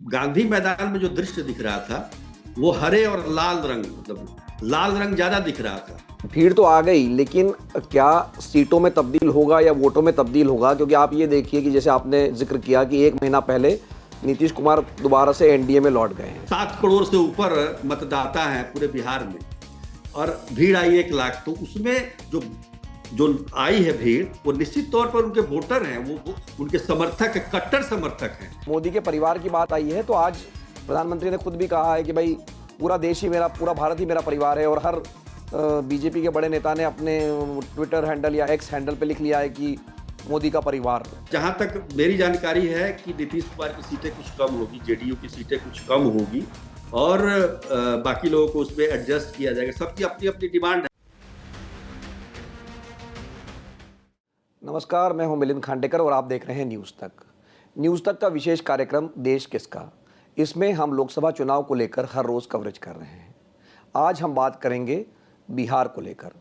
गांधी मैदान में जो दृश्य दिख रहा था वो हरे और लाल रंग, मतलब लाल रंग ज्यादा दिख रहा था। भीड़ तो आ गई, लेकिन क्या सीटों में तब्दील होगा या वोटों में तब्दील होगा? क्योंकि आप ये देखिए कि जैसे आपने जिक्र किया कि 1 महीना पहले नीतीश कुमार दोबारा से एनडीए में लौट गए हैं। 7 करोड़ से ऊपर मतदाता हैं पूरे बिहार में और भीड़ आई 1 लाख। तो उसमें जो जो आई है भीड़, वो निश्चित तौर पर उनके वोटर हैं, वो उनके समर्थक है, कट्टर समर्थक हैं। मोदी के परिवार की बात आई है तो आज प्रधानमंत्री ने खुद भी कहा है कि भाई पूरा देश ही मेरा, पूरा भारत ही मेरा परिवार है। और हर बीजेपी के बड़े नेता ने अपने ट्विटर हैंडल या एक्स हैंडल पे लिख लिया है कि मोदी का परिवार। जहां तक मेरी जानकारी है कि नीतीश कुमार की सीटें कुछ कम होगी, जेडीयू की सीटें कुछ कम होगी और बाकी लोगों को उसमें एडजस्ट किया जाएगा। सबकी अपनी अपनी डिमांड है। नमस्कार, मैं हूं मिलिंद खांडेकर और आप देख रहे हैं न्यूज़ तक। न्यूज़ तक का विशेष कार्यक्रम देश किसका। इसमें हम लोकसभा चुनाव को लेकर हर रोज़ कवरेज कर रहे हैं। आज हम बात करेंगे बिहार को लेकर।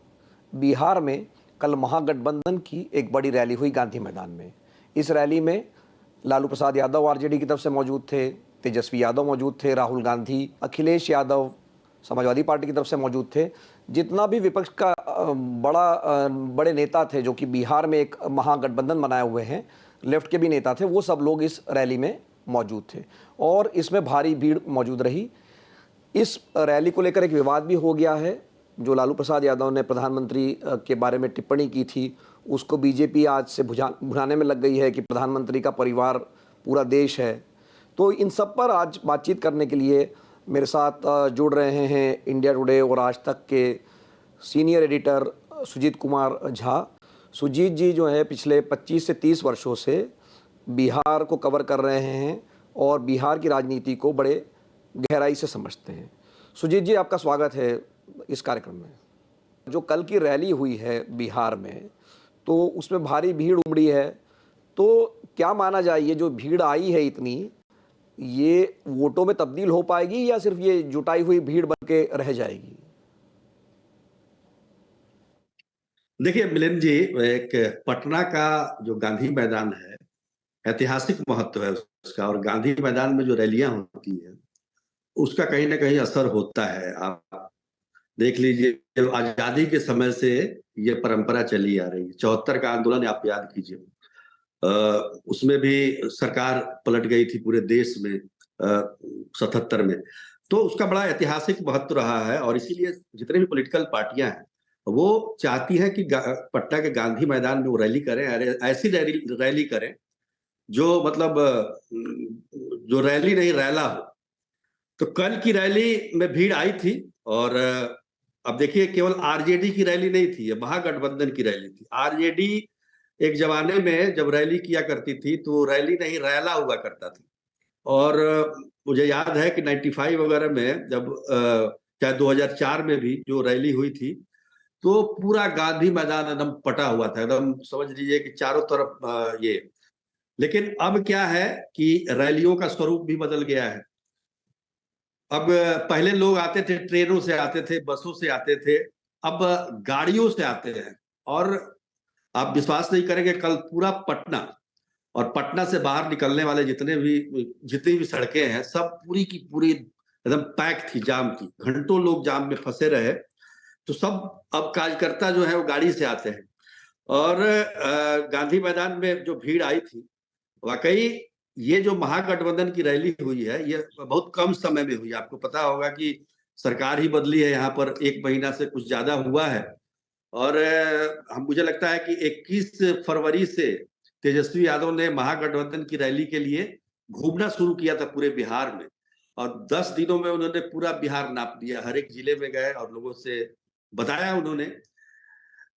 बिहार में कल महागठबंधन की एक बड़ी रैली हुई गांधी मैदान में। इस रैली में लालू प्रसाद यादव आरजेडी की तरफ से मौजूद थे, तेजस्वी यादव मौजूद थे, राहुल गांधी, अखिलेश यादव समाजवादी पार्टी की तरफ से मौजूद थे। जितना भी विपक्ष का बड़े नेता थे जो कि बिहार में एक महागठबंधन बनाए हुए हैं, लेफ्ट के भी नेता थे, वो सब लोग इस रैली में मौजूद थे और इसमें भारी भीड़ मौजूद रही। इस रैली को लेकर एक विवाद भी हो गया है। जो लालू प्रसाद यादव ने प्रधानमंत्री के बारे में टिप्पणी की थी, उसको बीजेपी आज से भुनाने में लग गई है कि प्रधानमंत्री का परिवार पूरा देश है। तो इन सब पर आज बातचीत करने के लिए मेरे साथ जुड़ रहे हैं इंडिया टुडे और आज तक के सीनियर एडिटर सुजीत कुमार झा। सुजीत जी जो है पिछले 25 से 30 वर्षों से बिहार को कवर कर रहे हैं और बिहार की राजनीति को बड़े गहराई से समझते हैं। सुजीत जी, आपका स्वागत है इस कार्यक्रम में। जो कल की रैली हुई है बिहार में, तो उसमें भारी भीड़ उमड़ी है, तो क्या माना जाए ये जो भीड़ आई है इतनी, ये वोटों में तब्दील हो पाएगी या सिर्फ ये जुटाई हुई भीड़ बन के रह जाएगी? देखिए मिलिंद जी, एक पटना का जो गांधी मैदान है, ऐतिहासिक महत्व है उसका, और गांधी मैदान में जो रैलियां होती है उसका कहीं ना कहीं असर होता है। आप देख लीजिए, जब आजादी के समय से ये परंपरा चली आ रही है। 74 का आंदोलन आप याद कीजिए, उसमें भी सरकार पलट गई थी पूरे देश में 77 में। तो उसका बड़ा ऐतिहासिक महत्व रहा है और इसीलिए जितने भी पॉलिटिकल पार्टियां हैं वो चाहती हैं कि पटना के गांधी मैदान में वो रैली करें, ऐसी रैली करें जो मतलब जो रैली नहीं रैला हो। तो कल की रैली में भीड़ आई थी और अब देखिए, केवल आरजेडी की रैली नहीं थी, ये महागठबंधन की रैली थी। आरजेडी एक जमाने में जब रैली किया करती थी तो रैली नहीं रैला हुआ करता था। और मुझे याद है कि 95 वगैरह में जब चाहे 2004 में भी जो रैली हुई थी तो पूरा गांधी मैदान एकदम पटा हुआ था, एकदम समझ लीजिए कि चारों तरफ ये। लेकिन अब क्या है कि रैलियों का स्वरूप भी बदल गया है। अब पहले लोग आते थे, ट्रेनों से आते थे, बसों से आते थे, अब गाड़ियों से आते हैं। और आप विश्वास नहीं करेंगे, कल पूरा पटना और पटना से बाहर निकलने वाले जितनी भी सड़कें हैं, सब पूरी की पूरी एकदम पैक थी, जाम थी। घंटों लोग जाम में फंसे रहे। तो सब अब कार्यकर्ता जो है वो गाड़ी से आते हैं और गांधी मैदान में जो भीड़ आई थी, वाकई ये जो महागठबंधन की रैली हुई है ये बहुत कम समय में हुई। आपको पता होगा कि सरकार ही बदली है, यहाँ पर 1 महीना से कुछ ज्यादा हुआ है। और हम मुझे लगता है कि 21 फरवरी से तेजस्वी यादव ने महागठबंधन की रैली के लिए घूमना शुरू किया था पूरे बिहार में और 10 दिनों में उन्होंने पूरा बिहार नाप दिया। हर एक जिले में गए और लोगों से बताया उन्होंने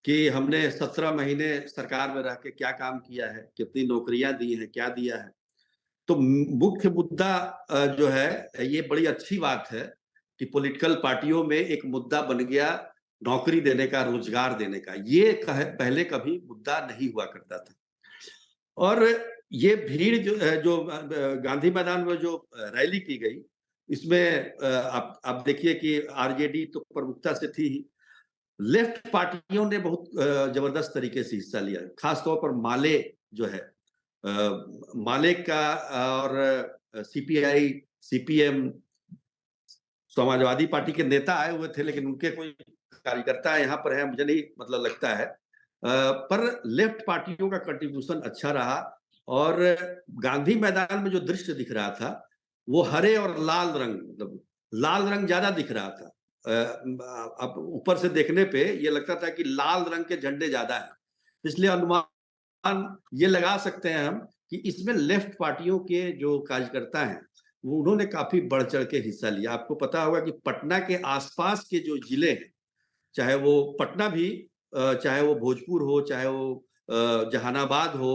कि हमने 17 महीने सरकार में रह के क्या काम किया है, कितनी नौकरियां दी हैं, क्या दिया है। तो मुख्य मुद्दा जो है, ये बड़ी अच्छी बात है कि पॉलिटिकल पार्टियों में एक मुद्दा बन गया नौकरी देने का, रोजगार देने का। ये पहले कभी मुद्दा नहीं हुआ करता था। और ये भीड़ जो गांधी मैदान में जो रैली की गई, इसमें आप देखिए कि आरजेडी तो प्रमुखता से थी ही, लेफ्ट पार्टियों ने बहुत जबरदस्त तरीके से हिस्सा लिया। खासतौर पर माले जो है, माले का और सीपीआई, सीपीएम, समाजवादी पार्टी के नेता आए हुए थे, लेकिन उनके कोई कार्यकर्ता यहाँ पर है मुझे नहीं मतलब लगता है। पर लेफ्ट पार्टियों का कंट्रीब्यूशन अच्छा रहा और गांधी मैदान में जो दृश्य दिख रहा था वो हरे और लाल रंग, मतलब लाल रंग ज्यादा दिख रहा था। अब ऊपर से देखने पे ये लगता था कि लाल रंग के झंडे ज्यादा है, इसलिए अनुमान ये लगा सकते हैं हम कि इसमें लेफ्ट पार्टियों के जो कार्यकर्ता हैं वो उन्होंने काफी बढ़ चढ़ के हिस्सा लिया। आपको पता होगा कि पटना के आसपास के जो जिले हैं, चाहे वो पटना भी, चाहे वो भोजपुर हो, चाहे वो जहानाबाद हो,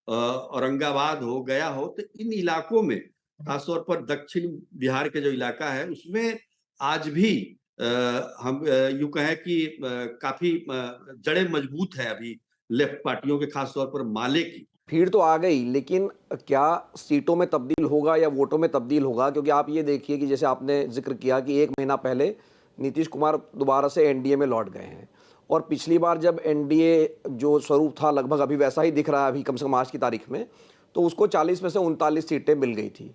औरंगाबाद हो, गया हो, तो इन इलाकों में खासतौर पर दक्षिण बिहार के जो इलाका है उसमें आज भी हम यूं कहें कि काफी जड़ें मजबूत है अभी लेफ्ट पार्टियों के, खासतौर पर माले की। भीड़ तो आ गई, लेकिन क्या सीटों में तब्दील होगा या वोटों में तब्दील होगा? क्योंकि आप ये देखिए कि जैसे आपने जिक्र किया कि 1 महीना पहले नीतीश कुमार दोबारा से एनडीए में लौट गए हैं और पिछली बार जब एनडीए जो स्वरूप था लगभग अभी वैसा ही दिख रहा है, अभी कम से कम आज की तारीख में, तो उसको 40 में से 39 सीटें मिल गई थी।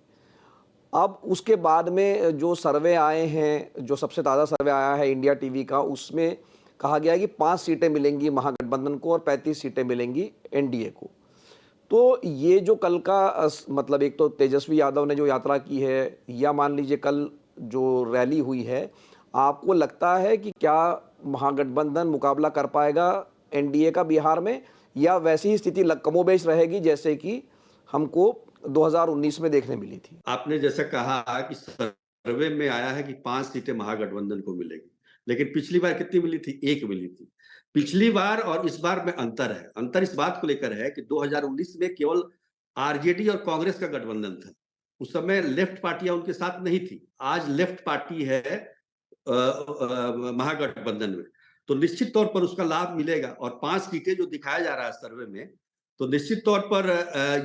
अब उसके बाद में जो सर्वे आए हैं, जो सबसे ताज़ा सर्वे आया है इंडिया टीवी का, उसमें कहा गया है कि 5 सीटें मिलेंगी महागठबंधन को और 35 सीटें मिलेंगी एनडीए को। तो ये जो कल का मतलब एक तो तेजस्वी यादव ने जो यात्रा की है, या मान लीजिए कल जो रैली हुई है, आपको लगता है कि क्या महागठबंधन मुकाबला कर पाएगा एनडीए का बिहार में, या वैसी ही स्थिति कमोबेश रहेगी जैसे कि हमको 2019 में देखने मिली थी? आपने जैसा कहा कि सर्वे में आया है कि 5 सीटें महागठबंधन को मिलेगी, लेकिन पिछली बार कितनी मिली थी? 1 मिली थी। पिछली बार और इस बार में अंतर है। अंतर इस बात को लेकर है कि 2019 में केवल आरजेडी और कांग्रेस का गठबंधन था। उस समय लेफ्ट पार्टियां उनके साथ नहीं थी। आज लेफ्ट पार्टी है महागठबंधन में, तो निश्चित तौर पर उसका लाभ मिलेगा। और 5 सीटें जो दिखाया जा रहा है सर्वे में, तो निश्चित तौर पर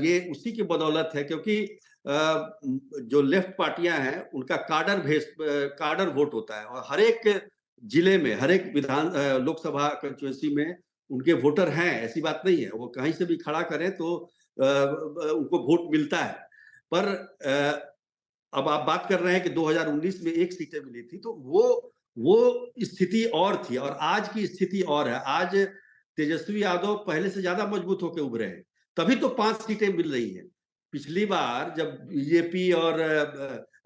ये उसी की बदौलत है, क्योंकि जो लेफ्ट पार्टियां हैं उनका कार्डर वोट होता है और हर एक जिले में, हर एक लोकसभा कंस्टिट्यूएंसी में उनके वोटर हैं, ऐसी बात नहीं है। वो कहीं से भी खड़ा करें तो उनको वोट मिलता है। पर अब आप बात कर रहे हैं कि 2019 में 1 सीटें मिली थी, तो वो स्थिति और थी और आज की स्थिति और है। आज तेजस्वी यादव पहले से ज्यादा मजबूत होकर उभरे हैं, तभी तो 5 सीटें मिल रही हैं। पिछली बार जब बीजेपी और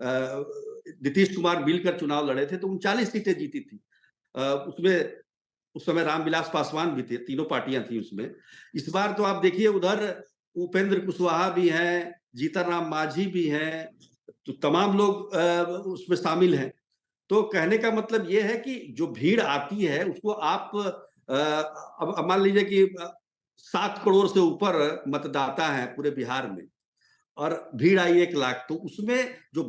नीतीश कुमार मिलकर चुनाव लड़े थे तो 39 सीटें जीती थी। उसमें उस समय रामविलास पासवान भी थे, तीनों पार्टियां थी उसमें। इस बार तो आप देखिए उधर उपेंद्र कुशवाहा भी हैं, जीतन राम मांझी भी हैं, तो तमाम लोग उसमें शामिल हैं। तो कहने का मतलब ये है कि जो भीड़ आती है उसको आप अब मान लीजिए कि 7 करोड़ से ऊपर मतदाता है पूरे बिहार में और भीड़ आई 1 लाख, तो उसमें जो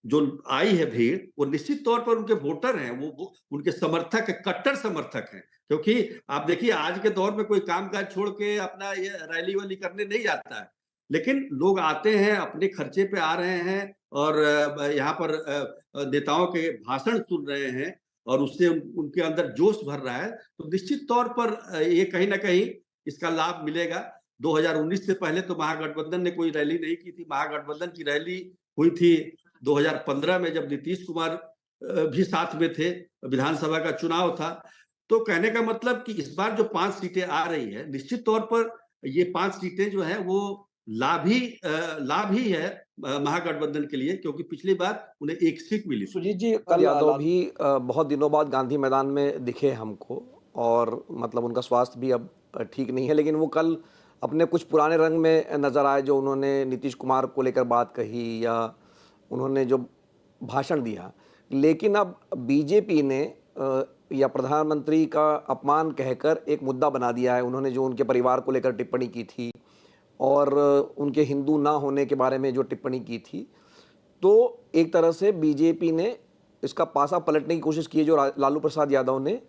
जो आई है भीड़, वो निश्चित तौर पर उनके वोटर हैं, वो उनके समर्थक है, कट्टर समर्थक हैं। क्योंकि आप देखिए आज के दौर में कोई कामकाज छोड़ के अपना ये रैली वैली करने नहीं जाता है, लेकिन लोग आते हैं, अपने खर्चे पे आ रहे हैं और यहाँ पर नेताओं के भाषण सुन रहे हैं और उससे उनके अंदर जोश भर रहा है। तो निश्चित तौर पर ये कहीं ना कहीं इसका लाभ मिलेगा। 2019 से पहले तो महागठबंधन ने कोई रैली नहीं की थी। महागठबंधन की रैली हुई थी 2015 में, जब नीतीश कुमार भी साथ में थे, विधानसभा का चुनाव था। तो कहने का मतलब कि इस बार जो 5 सीटें आ रही है, निश्चित तौर पर ये 5 सीटें जो है वो लाभ ही है महागठबंधन के लिए, क्योंकि पिछली बार उन्हें 1 सीट मिली थी। सुजीत जी, कल यादव भी बहुत दिनों बाद गांधी मैदान में दिखे हमको, और मतलब उनका स्वास्थ्य भी अब ठीक नहीं है, लेकिन वो कल अपने कुछ पुराने रंग में नजर आए। जो उन्होंने नीतीश कुमार को लेकर बात कही या उन्होंने जो भाषण दिया, लेकिन अब बीजेपी ने या प्रधानमंत्री का अपमान कहकर एक मुद्दा बना दिया है। उन्होंने जो उनके परिवार को लेकर टिप्पणी की थी और उनके हिंदू ना होने के बारे में जो टिप्पणी की थी, तो एक तरह से बीजेपी ने इसका पासा पलटने की कोशिश की है, जो लालू प्रसाद यादव ने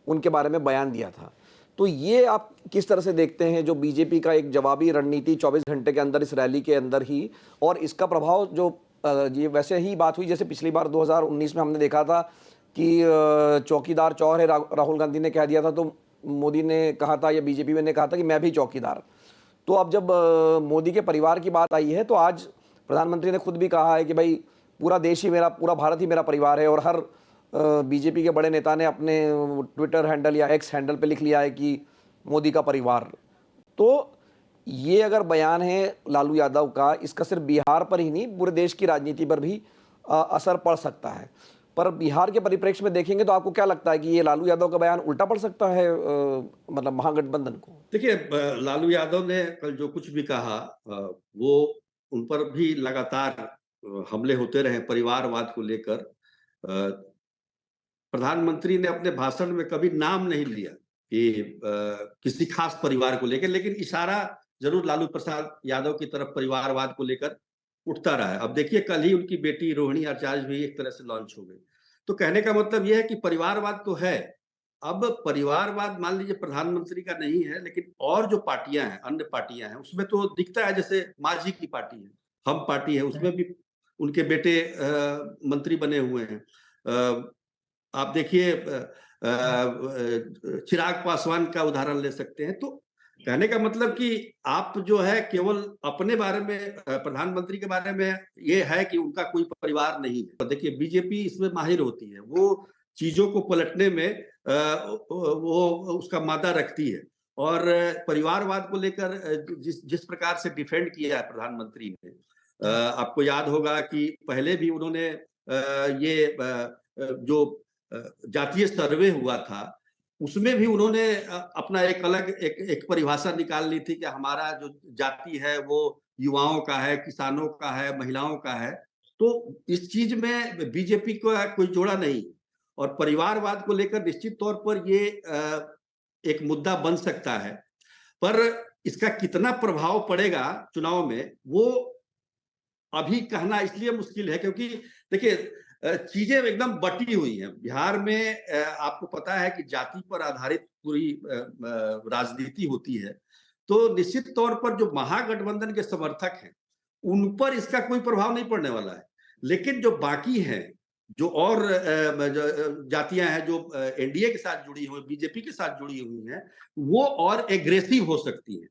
उनके बारे में बयान दिया था। तो ये आप किस तरह से देखते हैं, जो बीजेपी का एक जवाबी रणनीति 24 घंटे के अंदर इस रैली के अंदर ही, और इसका प्रभाव जो ये वैसे ही बात हुई जैसे पिछली बार 2019 में हमने देखा था कि चौकीदार चौर है, राहुल गांधी ने कह दिया था, तो मोदी ने कहा था या बीजेपी ने कहा था कि मैं भी चौकीदार। तो अब जब मोदी के परिवार की बात आई है, तो आज प्रधानमंत्री ने खुद भी कहा है कि भाई पूरा देश ही मेरा, पूरा भारत ही मेरा परिवार है, और हर बीजेपी के बड़े नेता ने अपने ट्विटर हैंडल या एक्स हैंडल पे लिख लिया है कि मोदी का परिवार। तो ये अगर बयान है लालू यादव का, इसका सिर्फ बिहार पर ही नहीं पूरे देश की राजनीति पर भी असर पड़ सकता है। पर बिहार के परिप्रेक्ष्य में देखेंगे तो आपको क्या लगता है कि ये लालू यादव का बयान उल्टा पड़ सकता है मतलब महागठबंधन को? देखिए, लालू यादव ने कल जो कुछ भी कहा, वो उन पर भी लगातार हमले होते रहे परिवारवाद को लेकर। प्रधानमंत्री ने अपने भाषण में कभी नाम नहीं लिया कि किसी खास परिवार को लेकर, लेकिन इशारा जरूर लालू प्रसाद यादव की तरफ परिवारवाद को लेकर उठता रहा है। अब देखिए, कल ही उनकी बेटी रोहिणी आचार्य भी एक तरह से लॉन्च हो गई। तो कहने का मतलब यह है कि परिवारवाद तो है। अब परिवारवाद मान लीजिए प्रधानमंत्री का नहीं है, लेकिन और जो पार्टियां हैं, अन्य पार्टियां हैं, उसमें तो दिखता है, जैसे मांझी की पार्टी है, हम पार्टी है, उसमें भी उनके बेटे मंत्री बने हुए हैं। आप देखिए, चिराग पासवान का उदाहरण ले सकते हैं। तो कहने का मतलब कि आप जो है केवल अपने बारे में, प्रधानमंत्री के बारे में ये है कि उनका कोई परिवार नहीं है। देखिए, बीजेपी इसमें माहिर होती है, वो चीजों को पलटने में वो उसका मादा रखती है। और परिवारवाद को लेकर जिस जिस प्रकार से डिफेंड किया है प्रधानमंत्री ने, आपको याद होगा कि पहले भी उन्होंने जो जातीय सर्वे हुआ था, उसमें भी उन्होंने अपना एक अलग एक परिभाषा निकाल ली थी कि हमारा जो जाति है वो युवाओं का है, किसानों का है, महिलाओं का है। तो इस चीज में बीजेपी का कोई जोड़ा नहीं। और परिवारवाद को लेकर निश्चित तौर पर ये एक मुद्दा बन सकता है, पर इसका कितना प्रभाव पड़ेगा चुनाव में, वो अभी कहना इसलिए मुश्किल है क्योंकि देखिए, चीजें एकदम बटी हुई हैं बिहार में। आपको पता है कि जाति पर आधारित पूरी राजनीति होती है। तो निश्चित तौर पर जो महागठबंधन के समर्थक हैं, उन पर इसका कोई प्रभाव नहीं पड़ने वाला है। लेकिन जो बाकी हैं, जो और जातियां हैं जो एनडीए के साथ जुड़ी हुई, बीजेपी के साथ जुड़ी हुई हैं, वो और एग्रेसिव हो सकती है।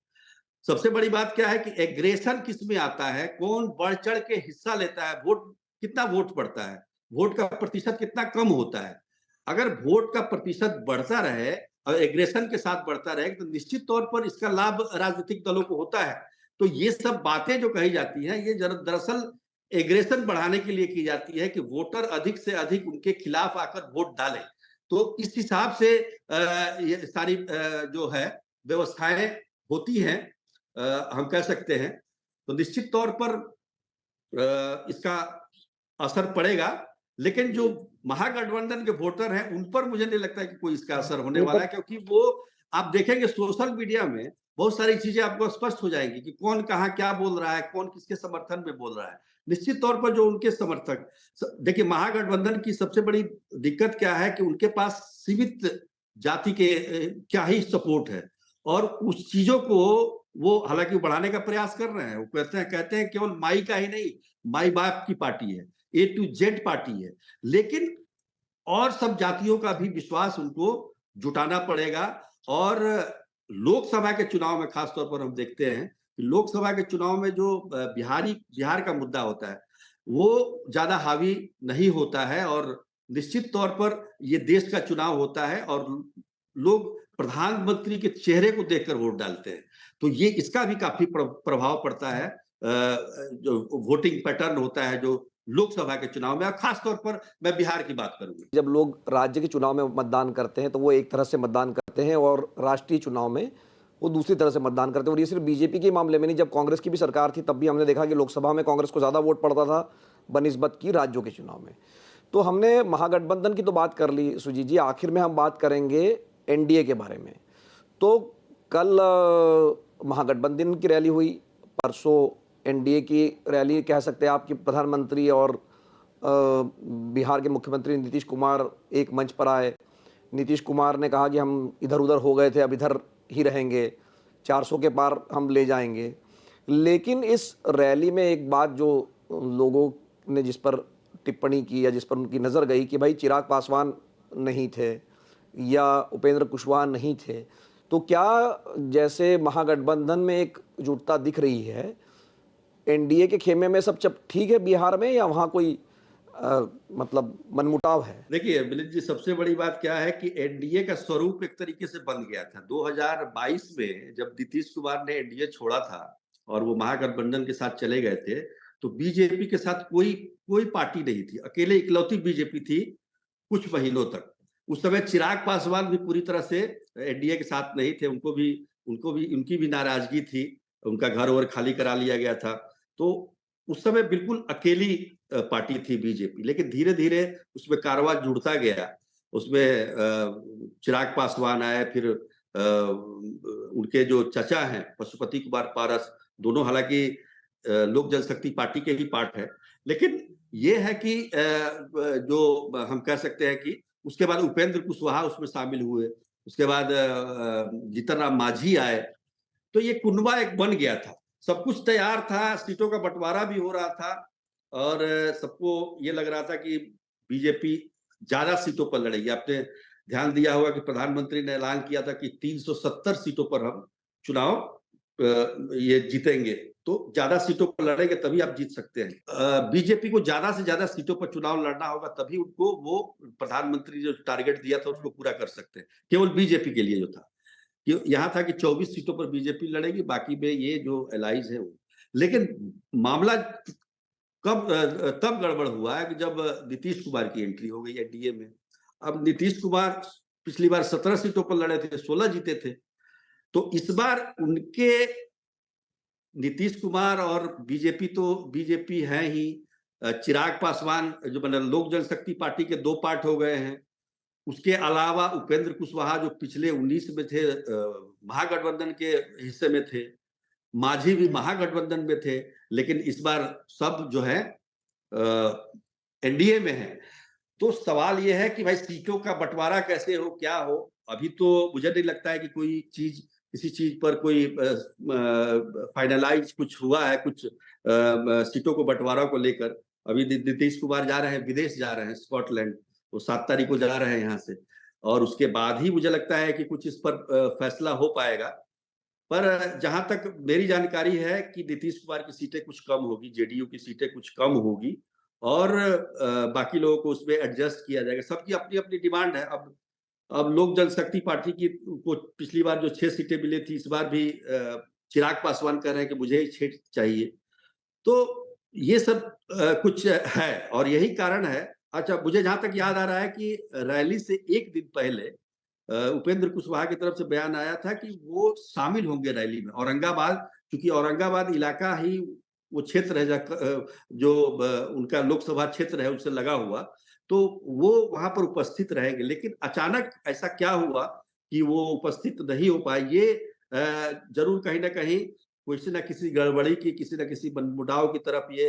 सबसे बड़ी बात क्या है कि एग्रेशन किस में आता है, कौन बढ़ चढ़ के हिस्सा लेता है, वोट कितना वोट पड़ता है, वोट का प्रतिशत कितना कम होता है। अगर वोट का प्रतिशत बढ़ता रहे और एग्रेशन के साथ बढ़ता रहे, तो निश्चित तौर पर इसका लाभ राजनीतिक दलों को होता है। तो ये सब बातें जो कही जाती हैं, ये दरअसल एग्रेशन बढ़ाने के लिए की जाती है कि वोटर अधिक से अधिक उनके खिलाफ आकर वोट डालें। तो इस हिसाब से ये सारी जो है व्यवस्थाएं होती हैं, हम कह सकते हैं। तो निश्चित तौर पर इसका असर पड़ेगा, लेकिन जो महागठबंधन के वोटर हैं, उन पर मुझे नहीं लगता कि कोई इसका असर होने वाला है, क्योंकि वो आप देखेंगे सोशल मीडिया में बहुत सारी चीजें आपको स्पष्ट हो जाएंगी कि कौन कहाँ क्या बोल रहा है, कौन किसके समर्थन में बोल रहा है। निश्चित तौर पर जो उनके समर्थक, देखिए, महागठबंधन की सबसे बड़ी दिक्कत क्या है कि उनके पास सीमित जाति के क्या ही सपोर्ट है, और उस चीजों को वो हालांकि बढ़ाने का प्रयास कर रहे हैं। वो कहते हैं केवल माई का ही नहीं, माई बाप की पार्टी है, ए टू जेड पार्टी है। लेकिन और सब जातियों का भी विश्वास उनको जुटाना पड़ेगा। और लोकसभा के चुनाव में खासतौर पर हम देखते हैं कि लोकसभा के चुनाव में जो बिहार का मुद्दा होता है, वो ज्यादा हावी नहीं होता है। और निश्चित तौर पर ये देश का चुनाव होता है और लोग प्रधानमंत्री के चेहरे को देखकर वोट डालते हैं। तो ये इसका भी काफी प्रभाव पड़ता है, जो वोटिंग पैटर्न होता है जो लोकसभा के चुनाव में। और खासतौर पर मैं बिहार की बात करूंगा। जब लोग राज्य के चुनाव में मतदान करते हैं तो वो एक तरह से मतदान करते हैं, और राष्ट्रीय चुनाव में वो दूसरी तरह से मतदान करते हैं। और ये सिर्फ बीजेपी के मामले में नहीं, जब कांग्रेस की भी सरकार थी तब भी हमने देखा कि लोकसभा में कांग्रेस को ज़्यादा वोट पड़ता था बनिस्बत की राज्यों के चुनाव में। तो हमने महागठबंधन की तो बात कर ली सुजीत जी, आखिर में हम बात करेंगे एनडीए के बारे में। तो कल महागठबंधन की रैली हुई, परसों एनडीए की रैली कह सकते हैं आपकी। प्रधानमंत्री और बिहार के मुख्यमंत्री नीतीश कुमार एक मंच पर आए। नीतीश कुमार ने कहा कि हम इधर उधर हो गए थे, अब इधर ही रहेंगे, 400 के पार हम ले जाएंगे। लेकिन इस रैली में एक बात जो लोगों ने जिस पर टिप्पणी की या जिस पर उनकी नज़र गई कि भाई चिराग पासवान नहीं थे या उपेंद्र कुशवाहा नहीं थे। तो क्या जैसे महागठबंधन में एक जुटता दिख रही है, एनडीए के खेमे में सब ठीक है बिहार में, या वहाँ कोई मतलब मनमुटाव है? देखिए मिलिंद जी, सबसे बड़ी बात क्या है कि एनडीए का स्वरूप एक तरीके से बन गया था 2022 में, जब नीतीश कुमार ने एनडीए छोड़ा था और वो महागठबंधन के साथ चले गए थे, तो बीजेपी के साथ कोई कोई पार्टी नहीं थी, अकेले इकलौती बीजेपी थी कुछ महीनों तक। उस समय चिराग पासवान भी पूरी तरह से एनडीए के साथ नहीं थे, उनको भी उनकी भी नाराजगी थी, उनका घर वर खाली करा लिया गया था। तो उस समय बिल्कुल अकेली पार्टी थी बीजेपी, लेकिन धीरे धीरे उसमें कारवां जुड़ता गया। उसमें चिराग पासवान आए, फिर उनके जो चचा हैं पशुपति कुमार पारस, दोनों हालांकि लोक जनशक्ति पार्टी के ही पार्ट है, लेकिन ये है कि जो हम कह सकते हैं कि उसके बाद उपेंद्र कुशवाहा उसमें शामिल हुए, उसके बाद जीतन राम मांझी आए, तो ये कुनबा एक बन गया था। सब कुछ तैयार था, सीटों का बंटवारा भी हो रहा था और सबको ये लग रहा था कि बीजेपी ज्यादा सीटों पर लड़ेगी। आपने ध्यान दिया होगा कि प्रधानमंत्री ने ऐलान किया था कि 370 सीटों पर हम चुनाव ये जीतेंगे, तो ज्यादा सीटों पर लड़ेंगे तभी आप जीत सकते हैं। बीजेपी को ज्यादा से ज्यादा सीटों पर चुनाव लड़ना होगा, तभी उनको वो प्रधानमंत्री जो टारगेट दिया था उसको पूरा कर सकते हैं। केवल बीजेपी के लिए जो था कि यहाँ था कि 24 सीटों पर बीजेपी लड़ेगी, बाकी में ये जो एलाइज है वो। लेकिन मामला तब गड़बड़ हुआ है कि जब नीतीश कुमार की एंट्री हो गई एनडीए में। अब नीतीश कुमार पिछली बार 17 सीटों पर लड़े थे, 16 जीते थे, तो इस बार उनके नीतीश कुमार और बीजेपी, तो बीजेपी है ही, चिराग पासवान जो मतलब लोक जनशक्ति पार्टी के दो पार्ट हो गए हैं, उसके अलावा उपेंद्र कुशवाहा जो पिछले 19 में थे, महागठबंधन के हिस्से में थे, मांझी भी महागठबंधन में थे, लेकिन इस बार सब जो है एनडीए में है। तो सवाल यह है कि भाई सीटों का बंटवारा कैसे हो, क्या हो। अभी तो मुझे नहीं लगता है कि कोई चीज, किसी चीज पर कोई फाइनलाइज कुछ हुआ है, कुछ सीटों को बंटवारा को लेकर। अभी नीतीश कुमार जा रहे हैं, विदेश जा रहे हैं, स्कॉटलैंड, वो 7 तारीख को जा रहे हैं यहाँ से, और उसके बाद ही मुझे लगता है कि कुछ इस पर फैसला हो पाएगा। पर जहां तक मेरी जानकारी है कि नीतीश कुमार की सीटें कुछ कम होगी, जेडीयू की सीटें कुछ कम होगी, और बाकी लोगों को उसमें एडजस्ट किया जाएगा। सबकी अपनी अपनी डिमांड है। अब लोक जनशक्ति पार्टी की को पिछली बार जो 6 सीटें मिली थी, इस बार भी चिराग पासवान कह रहे हैं कि मुझे ही 6 चाहिए। तो ये सब कुछ है और यही कारण है। अच्छा, मुझे जहां तक याद आ रहा है कि रैली से एक दिन पहले उपेंद्र कुशवाहा की तरफ से बयान आया था कि वो शामिल होंगे रैली में। औरंगाबाद, क्योंकि औरंगाबाद इलाका ही वो क्षेत्र है जो उनका लोकसभा क्षेत्र है उससे लगा हुआ, तो वो वहां पर उपस्थित रहेंगे। लेकिन अचानक ऐसा क्या हुआ कि वो उपस्थित नहीं हो पाए, ये जरूर कहीं ना कहीं किसी न किसी गड़बड़ी की, किसी न किसी मनमुटाव की तरफ ये